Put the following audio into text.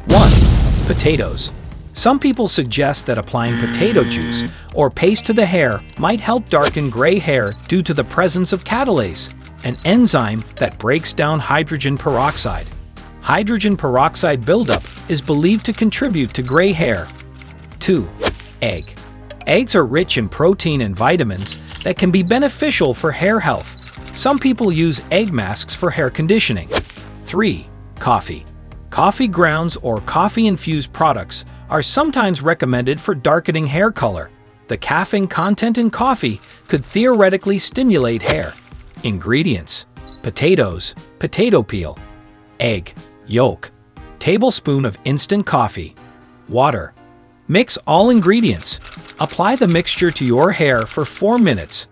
1. Potatoes. Some people suggest that applying potato juice or paste to the hair might help darken gray hair due to the presence of catalase, an enzyme that breaks down hydrogen peroxide. Hydrogen peroxide buildup is believed to contribute to gray hair. 2. Egg. Eggs are rich in protein and vitamins that can be beneficial for hair health. Some people use egg masks for hair conditioning. 3. Coffee. Coffee grounds or coffee-infused products are sometimes recommended for darkening hair color. The caffeine content in coffee could theoretically stimulate hair. Ingredients: potatoes, potato peel, egg, yolk, tablespoon of instant coffee, water. Mix all ingredients. Apply the mixture to your hair for 4 minutes.